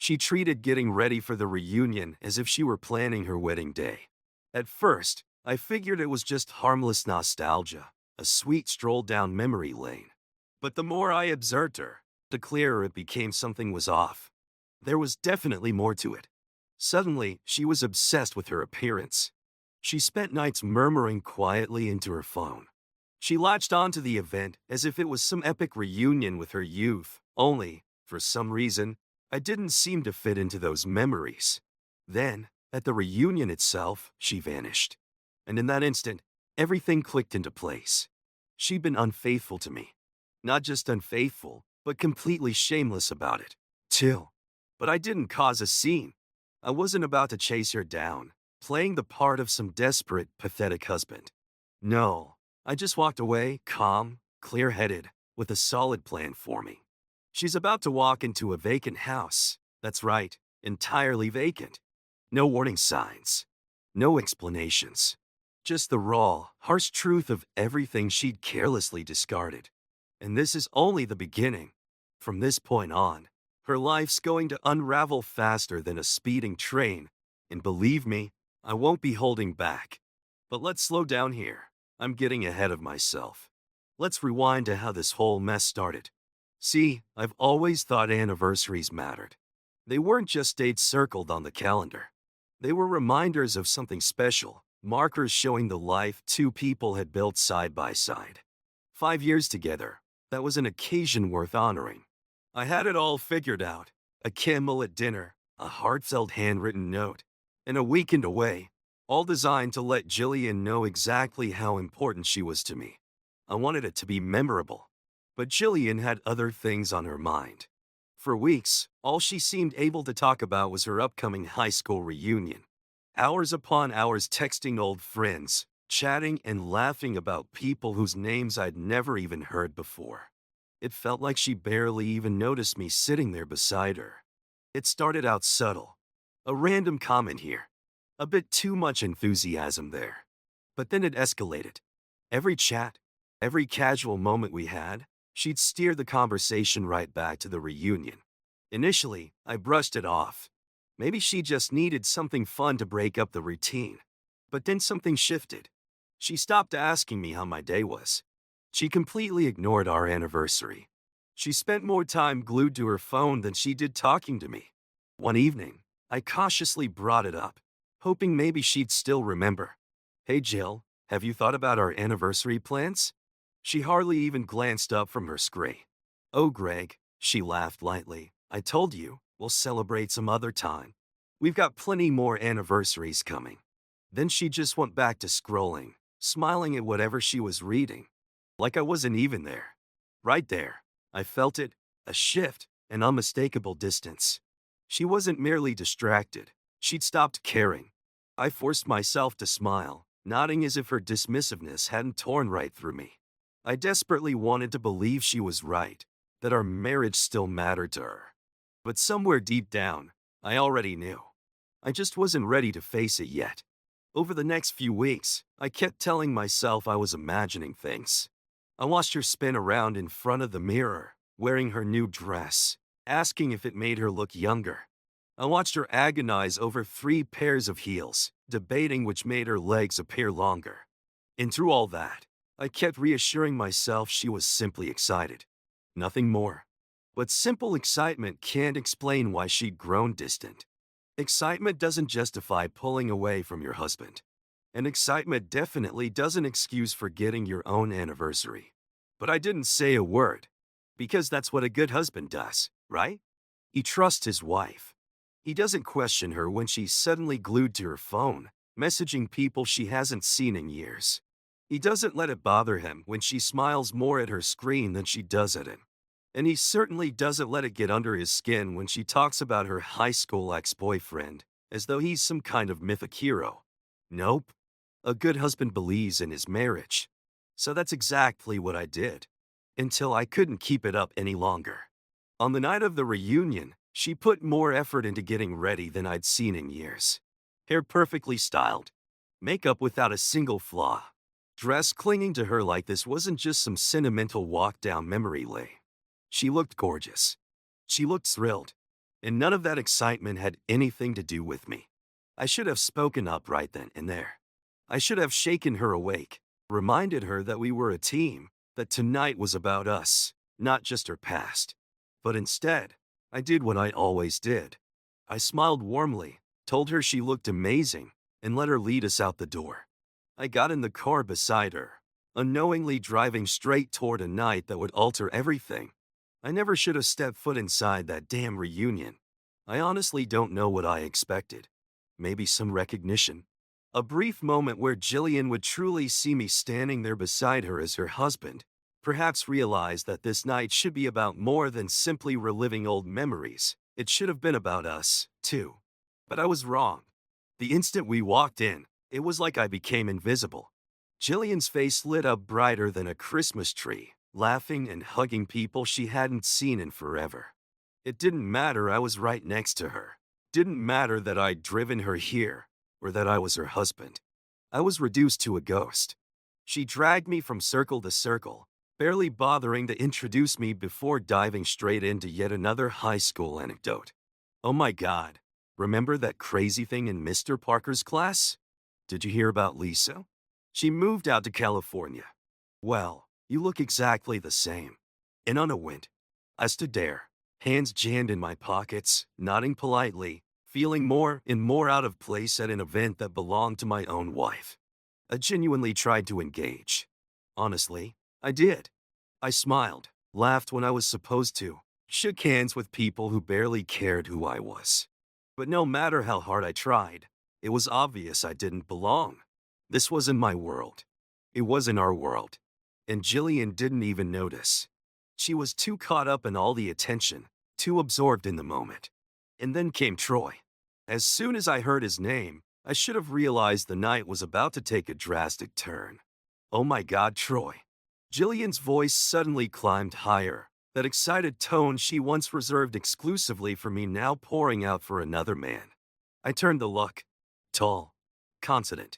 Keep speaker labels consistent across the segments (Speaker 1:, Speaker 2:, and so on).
Speaker 1: She treated getting ready for the reunion as if she were planning her wedding day. At first, I figured it was just harmless nostalgia, a sweet stroll down memory lane. But the more I observed her, the clearer it became something was off. There was definitely more to it. Suddenly, she was obsessed with her appearance. She spent nights murmuring quietly into her phone. She latched onto the event as if it was some epic reunion with her youth, only, for some reason, I didn't seem to fit into those memories. Then, at the reunion itself, she vanished. And in that instant, everything clicked into place. She'd been unfaithful to me. Not just unfaithful, but completely shameless about it, too. But I didn't cause a scene. I wasn't about to chase her down, playing the part of some desperate, pathetic husband. No, I just walked away, calm, clear-headed, with a solid plan for me. She's about to walk into a vacant house. That's right, entirely vacant. No warning signs. No explanations. Just the raw, harsh truth of everything she'd carelessly discarded. And this is only the beginning. From this point on, her life's going to unravel faster than a speeding train. And believe me, I won't be holding back. But let's slow down here. I'm getting ahead of myself. Let's rewind to how this whole mess started. See, I've always thought anniversaries mattered. They weren't just dates circled on the calendar. They were reminders of something special, markers showing the life two people had built side by side. 5 years together, that was an occasion worth honoring. I had it all figured out. A candle at dinner, a heartfelt handwritten note, and a weekend away, all designed to let Jillian know exactly how important she was to me. I wanted it to be memorable. But Jillian had other things on her mind. For weeks, all she seemed able to talk about was her upcoming high school reunion. Hours upon hours texting old friends, chatting and laughing about people whose names I'd never even heard before. It felt like she barely even noticed me sitting there beside her. It started out subtle. A random comment here. A bit too much enthusiasm there. But then it escalated. Every chat, every casual moment we had, she'd steer the conversation right back to the reunion. Initially, I brushed it off. Maybe she just needed something fun to break up the routine. But then something shifted. She stopped asking me how my day was. She completely ignored our anniversary. She spent more time glued to her phone than she did talking to me. One evening, I cautiously brought it up, hoping maybe she'd still remember. Hey Jill, have you thought about our anniversary plans? She hardly even glanced up from her screen. Oh Greg, she laughed lightly. I told you, we'll celebrate some other time. We've got plenty more anniversaries coming. Then she just went back to scrolling, smiling at whatever she was reading. Like I wasn't even there. Right there, I felt it, a shift, an unmistakable distance. She wasn't merely distracted, she'd stopped caring. I forced myself to smile, nodding as if her dismissiveness hadn't torn right through me. I desperately wanted to believe she was right, that our marriage still mattered to her. But somewhere deep down, I already knew. I just wasn't ready to face it yet. Over the next few weeks, I kept telling myself I was imagining things. I watched her spin around in front of the mirror, wearing her new dress, asking if it made her look younger. I watched her agonize over 3 pairs of heels, debating which made her legs appear longer. And through all that, I kept reassuring myself she was simply excited. Nothing more. But simple excitement can't explain why she'd grown distant. Excitement doesn't justify pulling away from your husband. And excitement definitely doesn't excuse forgetting your own anniversary. But I didn't say a word. Because that's what a good husband does, right? He trusts his wife. He doesn't question her when she's suddenly glued to her phone, messaging people she hasn't seen in years. He doesn't let it bother him when she smiles more at her screen than she does at him. And he certainly doesn't let it get under his skin when she talks about her high school ex-boyfriend, as though he's some kind of mythic hero. Nope. A good husband believes in his marriage. So that's exactly what I did. Until I couldn't keep it up any longer. On the night of the reunion, she put more effort into getting ready than I'd seen in years. Hair perfectly styled. Makeup without a single flaw. Dress clinging to her like this wasn't just some sentimental walk down memory lane. She looked gorgeous. She looked thrilled. and none of that excitement had anything to do with me. I should have spoken up right then and there. I should have shaken her awake, reminded her that we were a team, that tonight was about us, not just her past. But instead, I did what I always did. I smiled warmly, told her she looked amazing, and let her lead us out the door. I got in the car beside her, unknowingly driving straight toward a night that would alter everything. I never should have stepped foot inside that damn reunion. I honestly don't know what I expected. Maybe some recognition. A brief moment where Jillian would truly see me standing there beside her as her husband. Perhaps realize that this night should be about more than simply reliving old memories. It should have been about us, too. But I was wrong. The instant we walked in, it was like I became invisible. Jillian's face lit up brighter than a Christmas tree, laughing and hugging people she hadn't seen in forever. It didn't matter I was right next to her. Didn't matter that I'd driven her here, or that I was her husband. I was reduced to a ghost. She dragged me from circle to circle, barely bothering to introduce me before diving straight into yet another high school anecdote. Oh my God, remember that crazy thing in Mr. Parker's class? Did you hear about Lisa? She moved out to California. Well, you look exactly the same. And on a wind. I stood there, hands jammed in my pockets, nodding politely, feeling more and more out of place at an event that belonged to my own wife. I genuinely tried to engage. Honestly, I did. I smiled, laughed when I was supposed to, shook hands with people who barely cared who I was. But no matter how hard I tried, it was obvious I didn't belong. This wasn't my world. It wasn't our world. And Jillian didn't even notice. She was too caught up in all the attention, too absorbed in the moment. And then came Troy. As soon as I heard his name, I should have realized the night was about to take a drastic turn. Oh my God, Troy. Jillian's voice suddenly climbed higher, that excited tone she once reserved exclusively for me now pouring out for another man. I turned to look. Tall. Confident.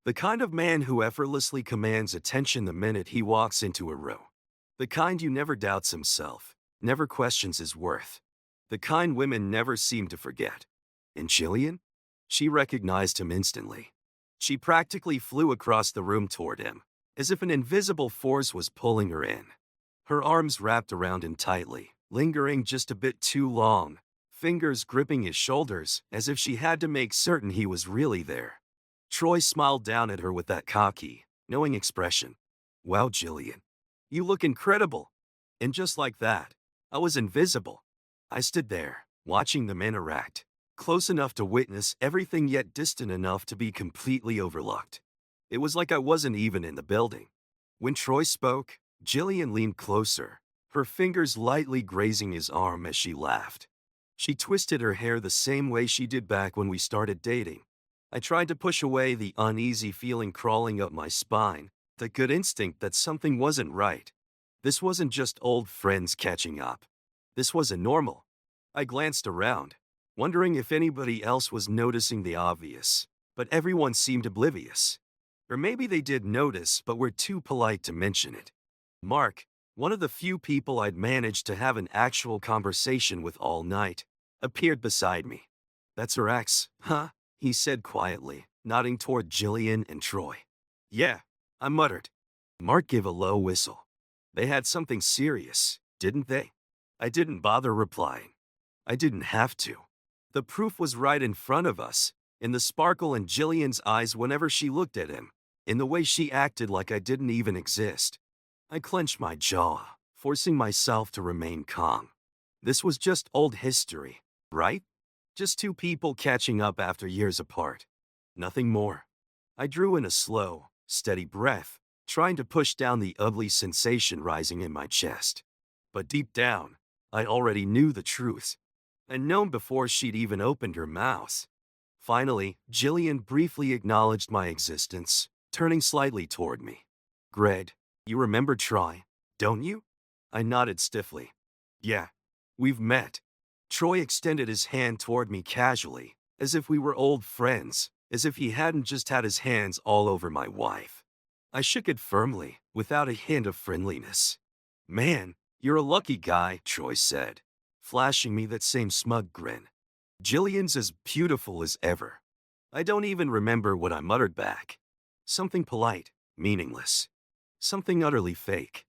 Speaker 1: The kind of man who effortlessly commands attention the minute he walks into a room. The kind who never doubts himself, never questions his worth. The kind women never seem to forget. And Jillian? She recognized him instantly. She practically flew across the room toward him, as if an invisible force was pulling her in. Her arms wrapped around him tightly, lingering just a bit too long, fingers gripping his shoulders as if she had to make certain he was really there. Troy smiled down at her with that cocky, knowing expression. Wow, Jillian. You look incredible. And just like that, I was invisible. I stood there, watching them interact, close enough to witness everything yet distant enough to be completely overlooked. It was like I wasn't even in the building. When Troy spoke, Jillian leaned closer, her fingers lightly grazing his arm as she laughed. She twisted her hair the same way she did back when we started dating. I tried to push away the uneasy feeling crawling up my spine, the good instinct that something wasn't right. This wasn't just old friends catching up. This wasn't normal. I glanced around, wondering if anybody else was noticing the obvious, but everyone seemed oblivious. Or maybe they did notice but were too polite to mention it. Mark, one of the few people I'd managed to have an actual conversation with all night, appeared beside me. That's her ex, huh? He said quietly, nodding toward Jillian and Troy. Yeah, I muttered. Mark gave a low whistle. They had something serious, didn't they? I didn't bother replying. I didn't have to. The proof was right in front of us, in the sparkle in Jillian's eyes whenever she looked at him, in the way she acted like I didn't even exist. I clenched my jaw, forcing myself to remain calm. This was just old history, right? Just two people catching up after years apart. Nothing more. I drew in a slow, steady breath, trying to push down the ugly sensation rising in my chest. But deep down, I already knew the truth, and known before she'd even opened her mouth. Finally, Jillian briefly acknowledged my existence, turning slightly toward me. Greg, you remember Troy, don't you? I nodded stiffly. Yeah, we've met. Troy extended his hand toward me casually, as if we were old friends, as if he hadn't just had his hands all over my wife. I shook it firmly, without a hint of friendliness. Man, you're a lucky guy, Troy said. flashing me that same smug grin. Jillian's as beautiful as ever. I don't even remember what I muttered back. Something polite, meaningless. Something utterly fake.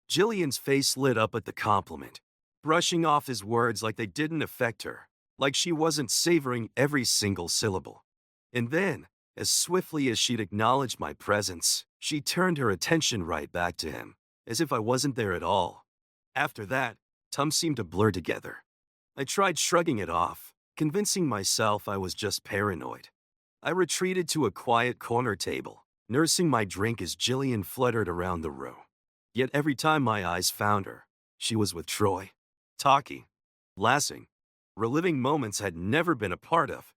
Speaker 1: Jillian's face lit up at the compliment, brushing off his words like they didn't affect her, like she wasn't savoring every single syllable. And then, as swiftly as she'd acknowledged my presence, she turned her attention right back to him, as if I wasn't there at all. After that, time seemed to blur together. I tried shrugging it off, convincing myself I was just paranoid. I retreated to a quiet corner table, nursing my drink as Jillian fluttered around the room. Yet every time my eyes found her, she was with Troy, talking, laughing, reliving moments I'd never been a part of.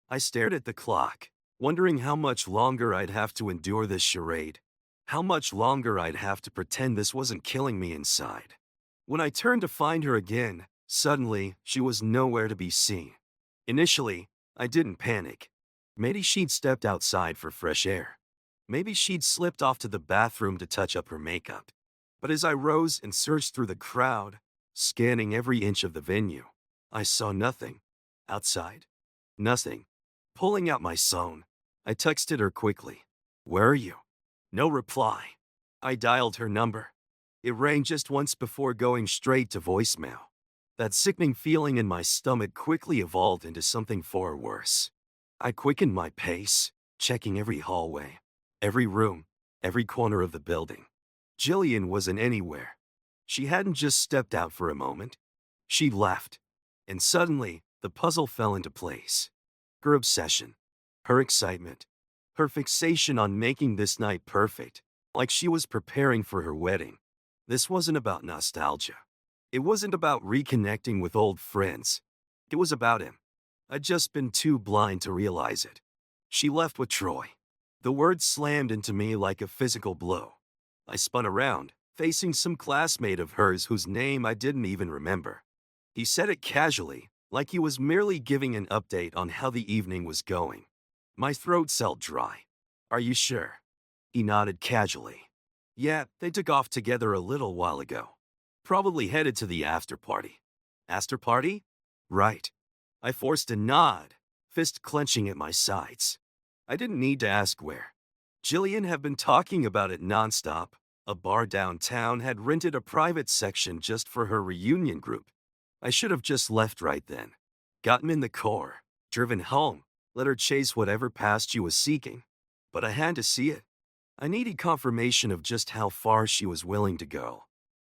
Speaker 1: I stared at the clock, wondering how much longer I'd have to endure this charade, how much longer I'd have to pretend this wasn't killing me inside. When I turned to find her again, suddenly, she was nowhere to be seen. Initially, I didn't panic. Maybe she'd stepped outside for fresh air. Maybe she'd slipped off to the bathroom to touch up her makeup. But as I rose and searched through the crowd, scanning every inch of the venue, I saw nothing. Outside? Nothing. Pulling out my phone, I texted her quickly. "Where are you?" No reply. I dialed her number. It rang just once before going straight to voicemail. That sickening feeling in my stomach quickly evolved into something far worse. I quickened my pace, checking every hallway, every room, every corner of the building. Jillian wasn't anywhere. She hadn't just stepped out for a moment. She'd left. And suddenly, the puzzle fell into place. Her obsession, her excitement, her fixation on making this night perfect, like she was preparing for her wedding. This wasn't about nostalgia. It wasn't about reconnecting with old friends. It was about him. I'd just been too blind to realize it. She left with Troy. The words slammed into me like a physical blow. I spun around, facing some classmate of hers whose name I didn't even remember. He said it casually, like he was merely giving an update on how the evening was going. My throat felt dry. "Are you sure?" He nodded casually. "Yeah, they took off together a little while ago. Probably headed to the after party." "After party?" "Right." I forced a nod, fist clenching at my sides. I didn't need to ask where. Jillian had been talking about it nonstop. A bar downtown had rented a private section just for her reunion group. I should have just left right then. Gotten in the car, driven home, let her chase whatever past she was seeking. But I had to see it. I needed confirmation of just how far she was willing to go.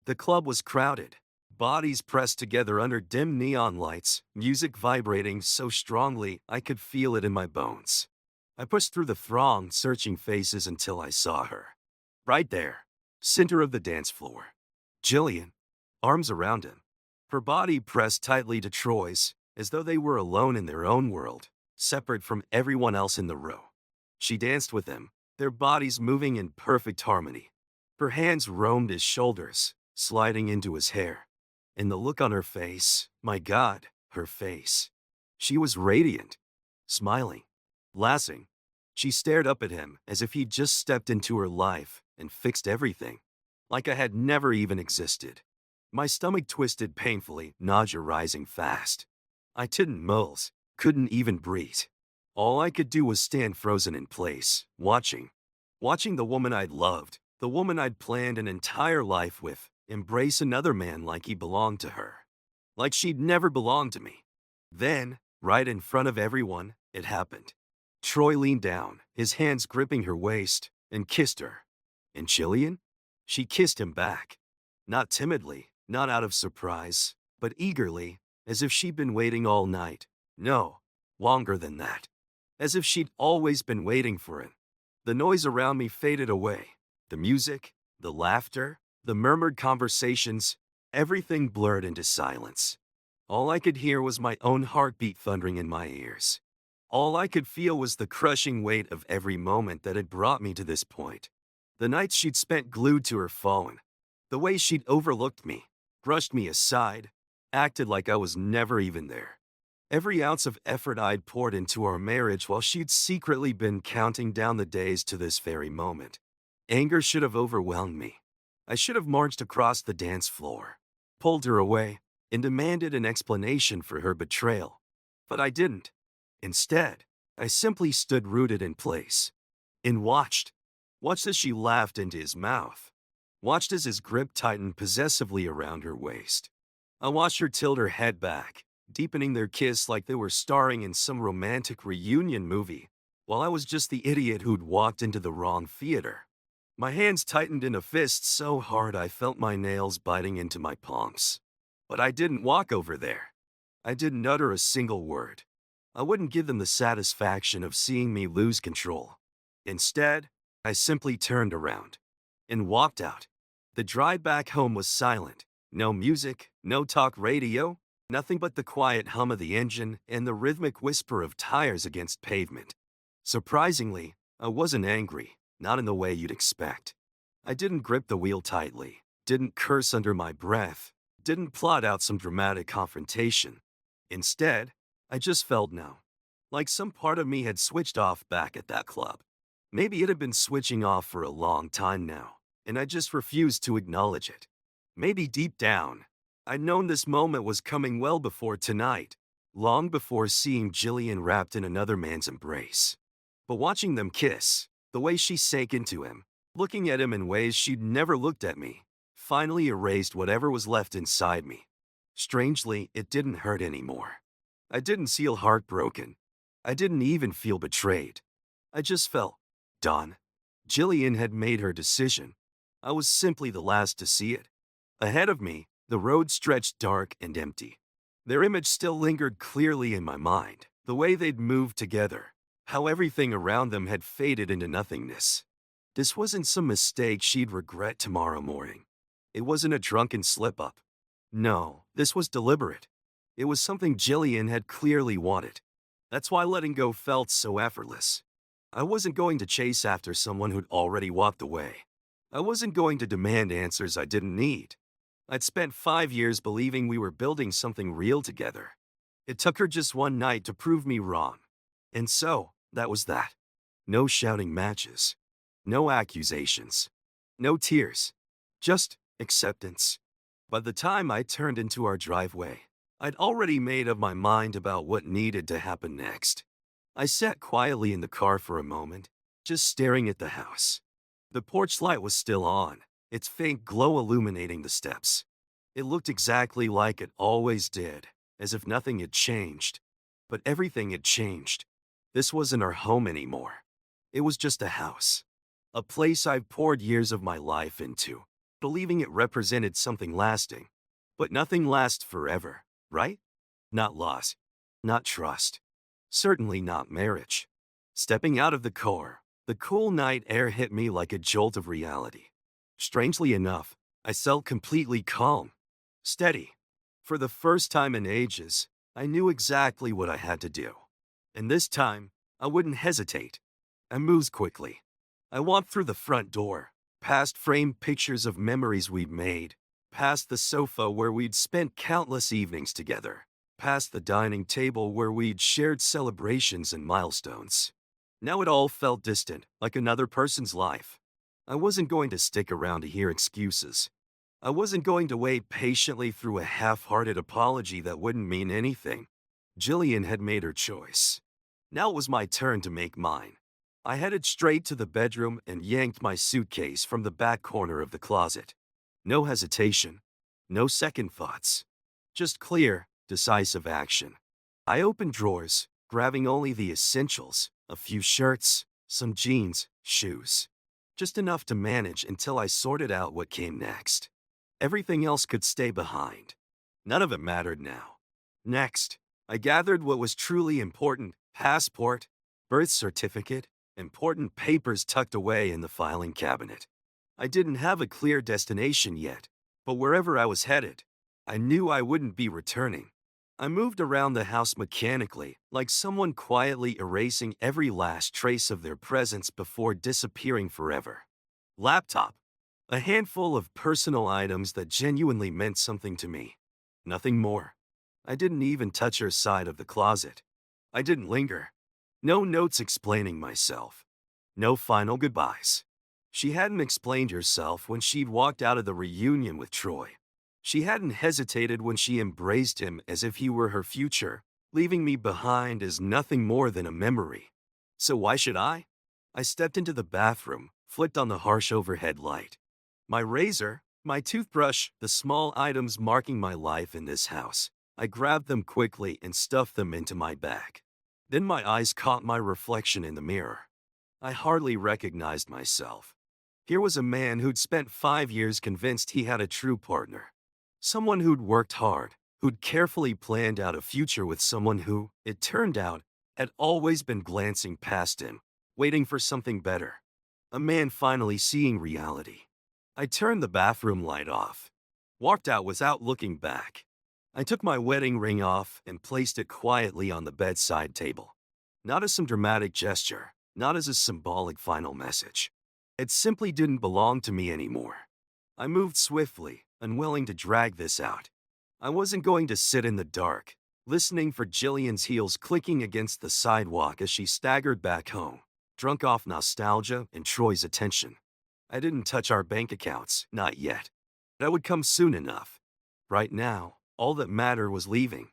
Speaker 1: The club was crowded, bodies pressed together under dim neon lights, music vibrating so strongly I could feel it in my bones. I pushed through the throng, searching faces until I saw her. Right there, center of the dance floor. Jillian, arms around him. Her body pressed tightly to Troy's, as though they were alone in their own world, separate from everyone else in the row. She danced with him, their bodies moving in perfect harmony. Her hands roamed his shoulders, sliding into his hair. And the look on her face, my God, her face. She was radiant, smiling, laughing. She stared up at him as if he'd just stepped into her life and fixed everything, like I had never even existed. My stomach twisted painfully, nausea rising fast. I didn't move, couldn't even breathe. All I could do was stand frozen in place, watching the woman I'd loved, the woman I'd planned an entire life with, embrace another man like he belonged to her. Like she'd never belonged to me. Then, right in front of everyone, it happened. Troy leaned down, his hands gripping her waist, and kissed her. And Jillian? She kissed him back. Not timidly, not out of surprise, but eagerly, as if she'd been waiting all night. No, longer than that. As if she'd always been waiting for it. The noise around me faded away. The music, the laughter, the murmured conversations, everything blurred into silence. All I could hear was my own heartbeat thundering in my ears. All I could feel was the crushing weight of every moment that had brought me to this point. The nights she'd spent glued to her phone. The way she'd overlooked me, brushed me aside, acted like I was never even there. Every ounce of effort I'd poured into our marriage while she'd secretly been counting down the days to this very moment. Anger should have overwhelmed me. I should have marched across the dance floor, pulled her away, and demanded an explanation for her betrayal. But I didn't. Instead, I simply stood rooted in place and watched. Watched as she laughed into his mouth. Watched as his grip tightened possessively around her waist. I watched her tilt her head back, deepening their kiss like they were starring in some romantic reunion movie, while I was just the idiot who'd walked into the wrong theater. My hands tightened in a fist so hard I felt my nails biting into my palms. But I didn't walk over there. I didn't utter a single word. I wouldn't give them the satisfaction of seeing me lose control. Instead, I simply turned around and walked out. The drive back home was silent. No music, no talk radio, nothing but the quiet hum of the engine and the rhythmic whisper of tires against pavement. Surprisingly, I wasn't angry, not in the way you'd expect. I didn't grip the wheel tightly, didn't curse under my breath, didn't plot out some dramatic confrontation. Instead, I just felt numb, like some part of me had switched off back at that club. Maybe it had been switching off for a long time now, and I just refused to acknowledge it. Maybe deep down, I'd known this moment was coming well before tonight, long before seeing Jillian wrapped in another man's embrace. But watching them kiss, the way she sank into him, looking at him in ways she'd never looked at me, finally erased whatever was left inside me. Strangely, it didn't hurt anymore. I didn't feel heartbroken. I didn't even feel betrayed. I just felt done. Jillian had made her decision. I was simply the last to see it. Ahead of me, the road stretched dark and empty. Their image still lingered clearly in my mind, the way they'd moved together, how everything around them had faded into nothingness. This wasn't some mistake she'd regret tomorrow morning. It wasn't a drunken slip-up. No, this was deliberate. It was something Jillian had clearly wanted. That's why letting go felt so effortless. I wasn't going to chase after someone who'd already walked away. I wasn't going to demand answers I didn't need. I'd spent 5 years believing we were building something real together. It took her just one night to prove me wrong. And so, that was that. No shouting matches. No accusations. No tears. Just acceptance. By the time I turned into our driveway, I'd already made up my mind about what needed to happen next. I sat quietly in the car for a moment, just staring at the house. The porch light was still on, its faint glow illuminating the steps. It looked exactly like it always did, as if nothing had changed. But everything had changed. This wasn't our home anymore. It was just a house. A place I've poured years of my life into, believing it represented something lasting. But nothing lasts forever, right? Not loss. Not trust. Certainly not marriage. Stepping out of the car, the cool night air hit me like a jolt of reality. Strangely enough, I felt completely calm. Steady. For the first time in ages, I knew exactly what I had to do. And this time, I wouldn't hesitate. I moved quickly. I walked through the front door, past framed pictures of memories we'd made, past the sofa where we'd spent countless evenings together, past the dining table where we'd shared celebrations and milestones. Now it all felt distant, like another person's life. I wasn't going to stick around to hear excuses. I wasn't going to wait patiently through a half-hearted apology that wouldn't mean anything. Jillian had made her choice. Now it was my turn to make mine. I headed straight to the bedroom and yanked my suitcase from the back corner of the closet. No hesitation. No second thoughts. Just clear, decisive action. I opened drawers, grabbing only the essentials, a few shirts, some jeans, shoes. Just enough to manage until I sorted out what came next. Everything else could stay behind. None of it mattered now. Next, I gathered what was truly important: passport, birth certificate, important papers tucked away in the filing cabinet. I didn't have a clear destination yet, but wherever I was headed, I knew I wouldn't be returning. I moved around the house mechanically, like someone quietly erasing every last trace of their presence before disappearing forever. Laptop. A handful of personal items that genuinely meant something to me. Nothing more. I didn't even touch her side of the closet. I didn't linger. No notes explaining myself. No final goodbyes. She hadn't explained herself when she'd walked out of the reunion with Troy. She hadn't hesitated when she embraced him as if he were her future, leaving me behind as nothing more than a memory. So why should I? I stepped into the bathroom, flicked on the harsh overhead light. My razor, my toothbrush, the small items marking my life in this house. I grabbed them quickly and stuffed them into my bag. Then my eyes caught my reflection in the mirror. I hardly recognized myself. Here was a man who'd spent 5 years convinced he had a true partner. Someone who'd worked hard, who'd carefully planned out a future with someone who, it turned out, had always been glancing past him, waiting for something better. A man finally seeing reality. I turned the bathroom light off, walked out without looking back. I took my wedding ring off and placed it quietly on the bedside table. Not as some dramatic gesture, not as a symbolic final message. It simply didn't belong to me anymore. I moved swiftly, unwilling to drag this out. I wasn't going to sit in the dark, listening for Jillian's heels clicking against the sidewalk as she staggered back home, drunk off nostalgia and Troy's attention. I didn't touch our bank accounts, not yet. That would come soon enough. Right now, all that mattered was leaving.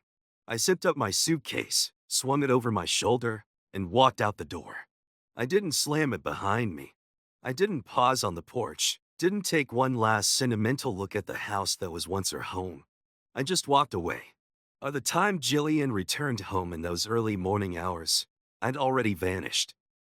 Speaker 1: I zipped up my suitcase, swung it over my shoulder, and walked out the door. I didn't slam it behind me. I didn't pause on the porch, didn't take one last sentimental look at the house that was once her home. I just walked away. By the time Jillian returned home in those early morning hours, I'd already vanished.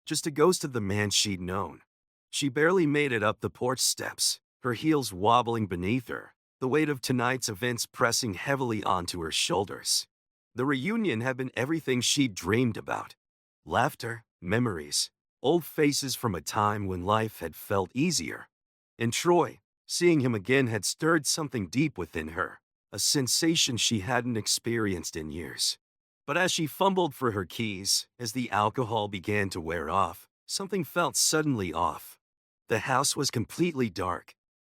Speaker 1: Just a ghost of the man she'd known. She barely made it up the porch steps, her heels wobbling beneath her, the weight of tonight's events pressing heavily onto her shoulders. The reunion had been everything she'd dreamed about. Laughter, memories, old faces from a time when life had felt easier. And Troy, seeing him again had stirred something deep within her, a sensation she hadn't experienced in years. But as she fumbled for her keys, as the alcohol began to wear off, something felt suddenly off. The house was completely dark.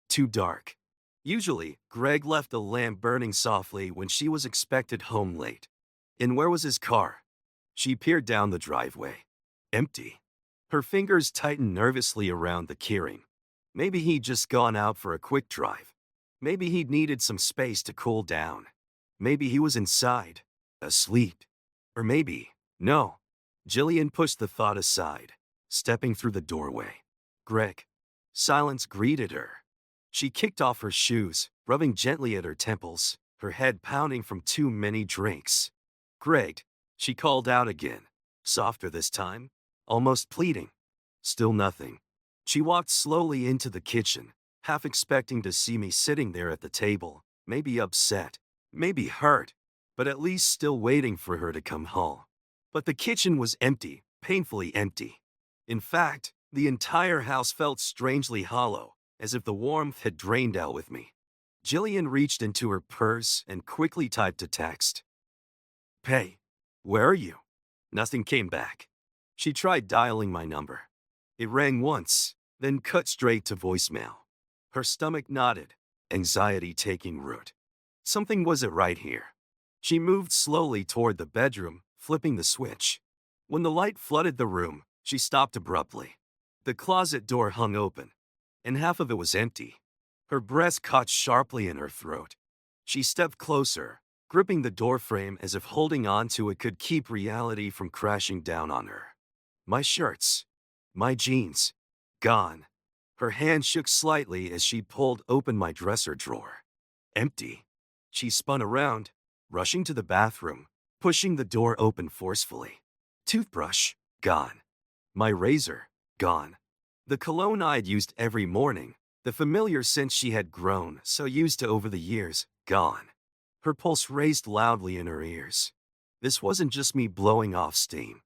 Speaker 1: Too dark. Usually, Greg left the lamp burning softly when she was expected home late. And where was his car? She peered down the driveway. Empty. Her fingers tightened nervously around the keyring. Maybe he'd just gone out for a quick drive. Maybe he'd needed some space to cool down. Maybe he was inside, asleep. Or maybe, no. Jillian pushed the thought aside, stepping through the doorway. Greg. Silence greeted her. She kicked off her shoes, rubbing gently at her temples, her head pounding from too many drinks. Greg, she called out again, softer this time, almost pleading. Still nothing. She walked slowly into the kitchen, half expecting to see me sitting there at the table, maybe upset, maybe hurt, but at least still waiting for her to come home. But the kitchen was empty, painfully empty. In fact, the entire house felt strangely hollow, as if the warmth had drained out with me. Jillian reached into her purse and quickly typed a text. Hey, where are you? Nothing came back. She tried dialing my number. It rang once, then cut straight to voicemail. Her stomach knotted, anxiety taking root. Something wasn't right here. She moved slowly toward the bedroom, flipping the switch. When the light flooded the room, she stopped abruptly. The closet door hung open, and half of it was empty. Her breath caught sharply in her throat. She stepped closer, gripping the doorframe as if holding on to it could keep reality from crashing down on her. My shirts, my jeans, gone. Her hand shook slightly as she pulled open my dresser drawer. Empty. She spun around, rushing to the bathroom, pushing the door open forcefully. Toothbrush, gone. My razor, gone. The cologne I'd used every morning, the familiar scent she had grown so used to over the years, gone. Her pulse raced loudly in her ears. This wasn't just me blowing off steam.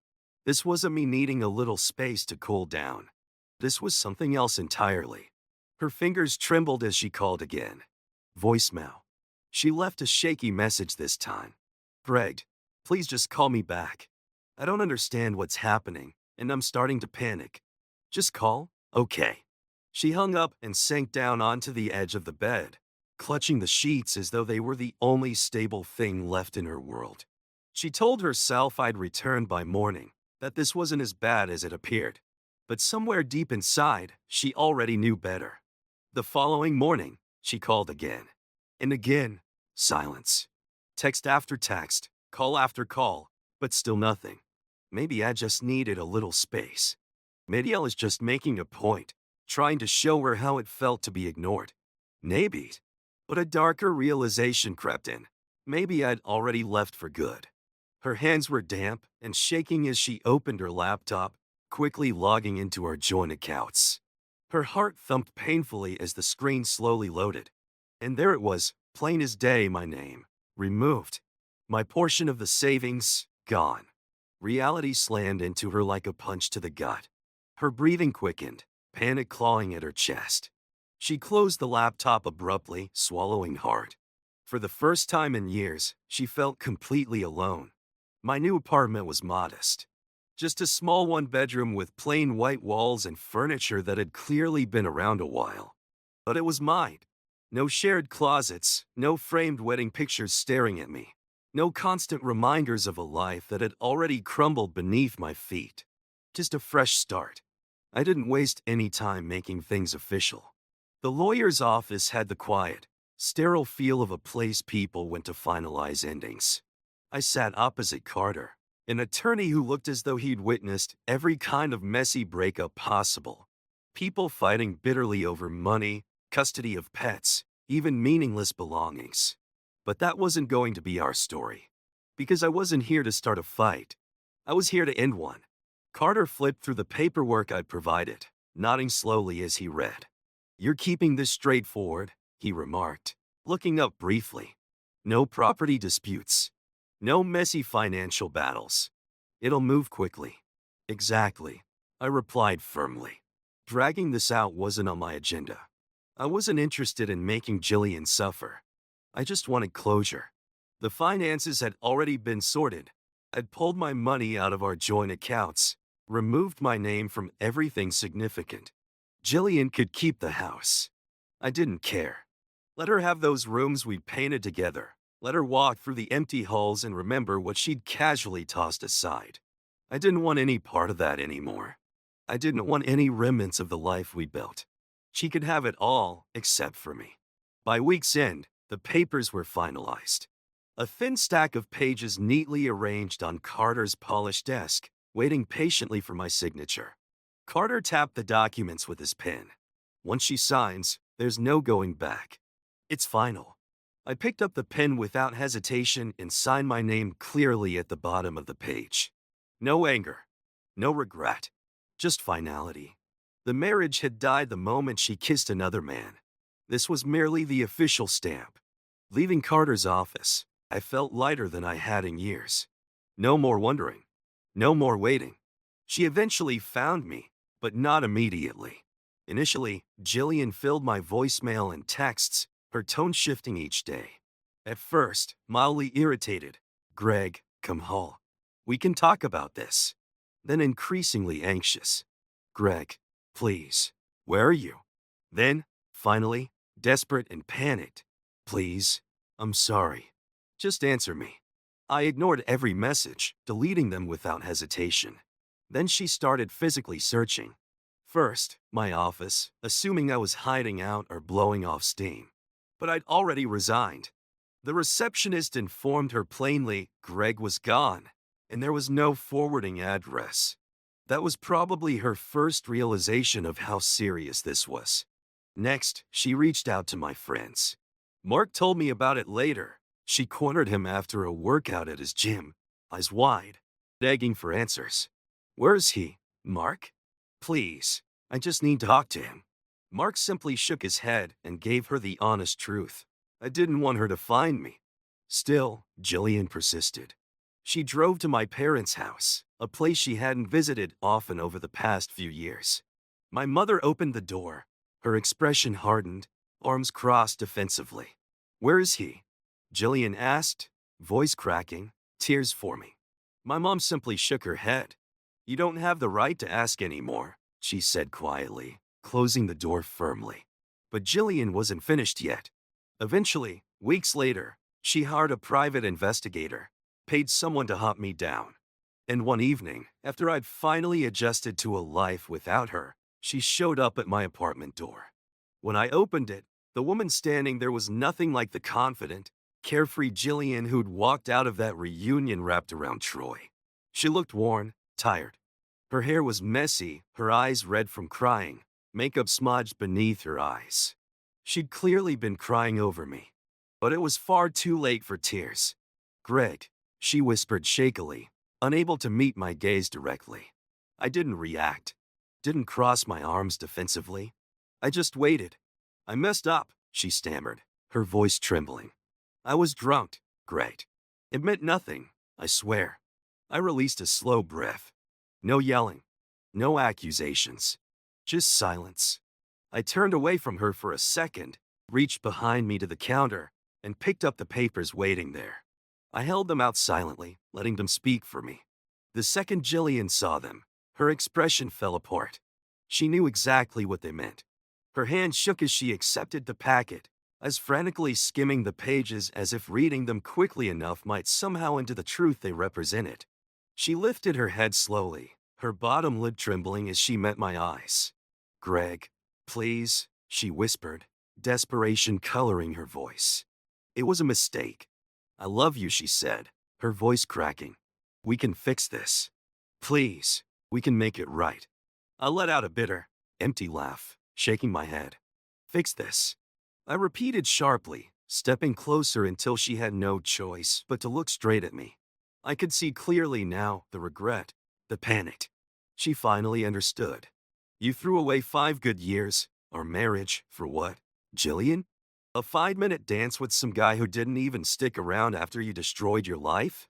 Speaker 1: This wasn't me needing a little space to cool down. This was something else entirely. Her fingers trembled as she called again. Voicemail. She left a shaky message this time. Greg, please just call me back. I don't understand what's happening, and I'm starting to panic. Just call? Okay. She hung up and sank down onto the edge of the bed, clutching the sheets as though they were the only stable thing left in her world. She told herself I'd return by morning, that this wasn't as bad as it appeared. But somewhere deep inside, she already knew better. The following morning, she called again. And again, silence. Text after text, call after call, but still nothing. Maybe I just needed a little space. Maybe I was just making a point, trying to show her how it felt to be ignored. Maybe. But a darker realization crept in. Maybe I'd already left for good. Her hands were damp and shaking as she opened her laptop, quickly logging into our joint accounts. Her heart thumped painfully as the screen slowly loaded. And there it was, plain as day, my name. Removed. My portion of the savings, gone. Reality slammed into her like a punch to the gut. Her breathing quickened, panic clawing at her chest. She closed the laptop abruptly, swallowing hard. For the first time in years, she felt completely alone. My new apartment was modest. Just a small one-bedroom with plain white walls and furniture that had clearly been around a while. But it was mine. No shared closets, no framed wedding pictures staring at me. No constant reminders of a life that had already crumbled beneath my feet. Just a fresh start. I didn't waste any time making things official. The lawyer's office had the quiet, sterile feel of a place people went to finalize endings. I sat opposite Carter, an attorney who looked as though he'd witnessed every kind of messy breakup possible. People fighting bitterly over money, custody of pets, even meaningless belongings. But that wasn't going to be our story. Because I wasn't here to start a fight. I was here to end one. Carter flipped through the paperwork I'd provided, nodding slowly as he read. "You're keeping this straightforward," he remarked, looking up briefly. "No property disputes. No messy financial battles. It'll move quickly." "Exactly," I replied firmly. Dragging this out wasn't on my agenda. I wasn't interested in making Jillian suffer. I just wanted closure. The finances had already been sorted. I'd pulled my money out of our joint accounts, removed my name from everything significant. Jillian could keep the house. I didn't care. Let her have those rooms we painted together. Let her walk through the empty halls and remember what she'd casually tossed aside. I didn't want any part of that anymore. I didn't want any remnants of the life we built. She could have it all except for me. By week's end, the papers were finalized. A thin stack of pages neatly arranged on Carter's polished desk, waiting patiently for my signature. Carter tapped the documents with his pen. Once she signs, there's no going back. It's final. I picked up the pen without hesitation and signed my name clearly at the bottom of the page. No anger. No regret. Just finality. The marriage had died the moment she kissed another man. This was merely the official stamp. Leaving Carter's office, I felt lighter than I had in years. No more wondering. No more waiting. She eventually found me, but not immediately. Initially, Jillian filled my voicemail and texts, her tone shifting each day. At first, mildly irritated. "Greg, come home. We can talk about this." Then increasingly anxious. "Greg, please, where are you?" Then, finally, desperate and panicked. "Please, I'm sorry. Just answer me." I ignored every message, deleting them without hesitation. Then she started physically searching. First, my office, assuming I was hiding out or blowing off steam. But I'd already resigned. The receptionist informed her plainly Greg was gone, and there was no forwarding address. That was probably her first realization of how serious this was. Next, she reached out to my friends. Mark told me about it later. She cornered him after a workout at his gym, eyes wide, begging for answers. "Where's he, Mark? Please, I just need to talk to him." Mark simply shook his head and gave her the honest truth. I didn't want her to find me. Still, Jillian persisted. She drove to my parents' house, a place she hadn't visited often over the past few years. My mother opened the door. Her expression hardened, arms crossed defensively. "Where is he?" Jillian asked, voice cracking, tears forming. My mom simply shook her head. "You don't have the right to ask anymore," she said quietly, closing the door firmly. But Jillian wasn't finished yet. Eventually, weeks later, she hired a private investigator, paid someone to hunt me down. And one evening, after I'd finally adjusted to a life without her, she showed up at my apartment door. When I opened it, The woman standing there was nothing like the confident, carefree Jillian who'd walked out of that reunion wrapped around Troy. She looked worn, tired. Her hair was messy, her eyes red from crying, makeup smudged beneath her eyes. She'd clearly been crying over me. But it was far too late for tears. "Greg," she whispered shakily, unable to meet my gaze directly. I didn't react, didn't cross my arms defensively. I just waited. "I messed up," she stammered, her voice trembling. "I was drunk, Greg. It meant nothing, I swear." I released a slow breath. No yelling, no accusations, just silence. I turned away from her for a second, reached behind me to the counter, and picked up the papers waiting there. I held them out silently, letting them speak for me. The second Jillian saw them, her expression fell apart. She knew exactly what they meant. Her hand shook as she accepted the packet, as frantically skimming the pages as if reading them quickly enough might somehow into the truth they represented. She lifted her head slowly, her bottom lid trembling as she met my eyes. "Greg, please," she whispered, desperation coloring her voice. "It was a mistake. I love you," she said, her voice cracking. "We can fix this. Please, we can make it right." I let out a bitter, empty laugh, shaking my head. "Fix this," I repeated sharply, stepping closer until she had no choice but to look straight at me. I could see clearly now the regret, the panic. She finally understood. "You threw away 5 good years, our marriage, for what, Jillian? A 5-minute dance with some guy who didn't even stick around after you destroyed your life?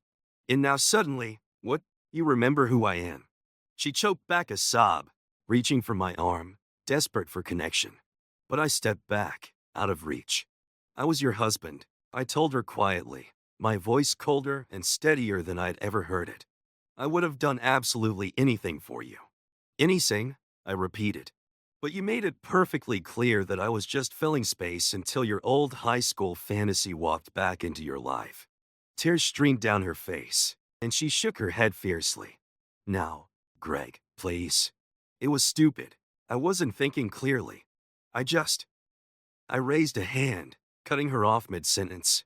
Speaker 1: And now suddenly, what, you remember who I am?" She choked back a sob, reaching for my arm, desperate for connection. But I stepped back, out of reach. "I was your husband," I told her quietly, my voice colder and steadier than I'd ever heard it. "I would have done absolutely anything for you." "Anything," I repeated. "But you made it perfectly clear that I was just filling space until your old high school fantasy walked back into your life." Tears streamed down her face, and she shook her head fiercely. "Now, Greg, please. It was stupid. I wasn't thinking clearly. I raised a hand, cutting her off mid-sentence.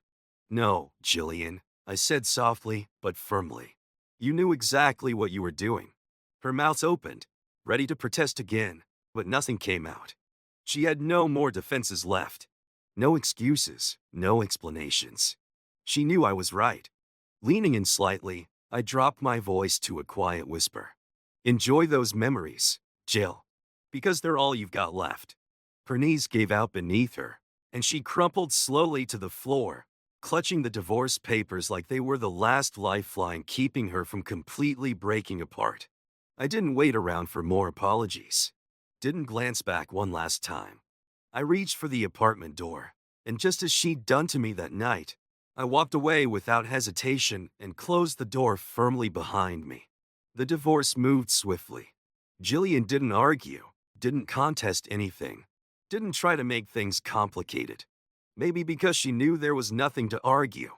Speaker 1: "No, Jillian," I said softly but firmly. "You knew exactly what you were doing." Her mouth opened, ready to protest again, but nothing came out. She had no more defenses left. No excuses, no explanations. She knew I was right. Leaning in slightly, I dropped my voice to a quiet whisper. "Enjoy those memories, Jill, because they're all you've got left." Her knees gave out beneath her, and she crumpled slowly to the floor, clutching the divorce papers like they were the last lifeline keeping her from completely breaking apart. I didn't wait around for more apologies. Didn't glance back one last time. I reached for the apartment door, and just as she'd done to me that night, I walked away without hesitation and closed the door firmly behind me. The divorce moved swiftly. Jillian didn't argue, didn't contest anything, didn't try to make things complicated. Maybe because she knew there was nothing to argue.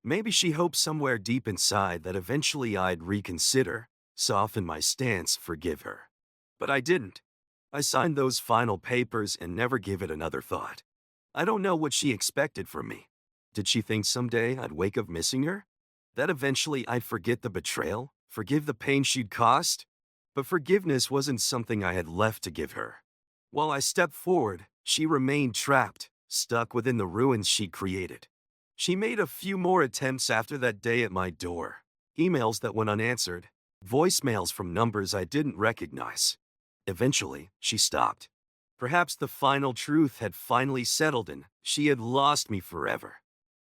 Speaker 1: Maybe she hoped somewhere deep inside that eventually I'd reconsider, soften my stance, forgive her. But I didn't. I signed those final papers and never gave it another thought. I don't know what she expected from me. Did she think someday I'd wake up missing her? That eventually I'd forget the betrayal, forgive the pain she'd caused? But forgiveness wasn't something I had left to give her. While I stepped forward, she remained trapped, stuck within the ruins she created. She made a few more attempts after that day at my door. Emails that went unanswered, voicemails from numbers I didn't recognize. Eventually, she stopped. Perhaps the final truth had finally settled and she had lost me forever.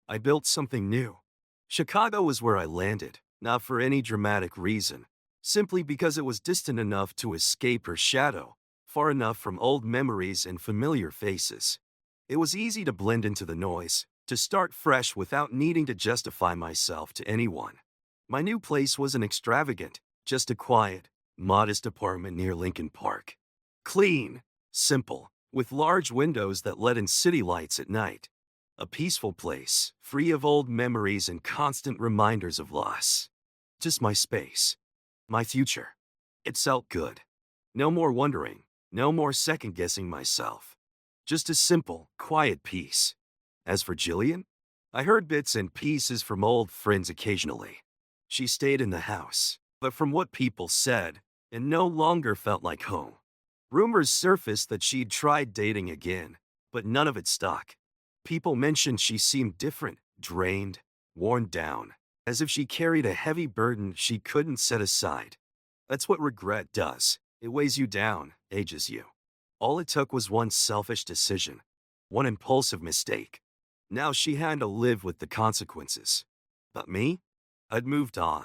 Speaker 1: I built something new. Chicago was where I landed, not for any dramatic reason, simply because it was distant enough to escape her shadow, far enough from old memories and familiar faces. It was easy to blend into the noise, to start fresh without needing to justify myself to anyone. My new place wasn't extravagant, just a quiet, modest apartment near Lincoln Park. Clean, simple, with large windows that let in city lights at night. A peaceful place, free of old memories and constant reminders of loss. Just my space. My future. It felt good. No more wondering, no more second-guessing myself. Just a simple, quiet peace. As for Jillian, I heard bits and pieces from old friends occasionally. She stayed in the house, but from what people said, it no longer felt like home. Rumors surfaced that she'd tried dating again, but none of it stuck. People mentioned she seemed different, drained, worn down, as if she carried a heavy burden she couldn't set aside. That's what regret does. It weighs you down, ages you. All it took was one selfish decision, one impulsive mistake. Now she had to live with the consequences. But me? I'd moved on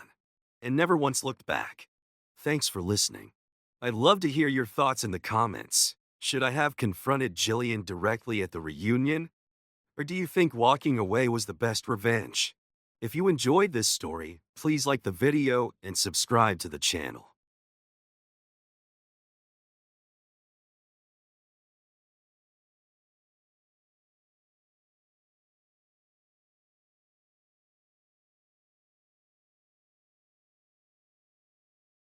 Speaker 1: and never once looked back. Thanks for listening. I'd love to hear your thoughts in the comments. Should I have confronted Jillian directly at the reunion? Or do you think walking away was the best revenge? If you enjoyed this story, please like the video and subscribe to the channel.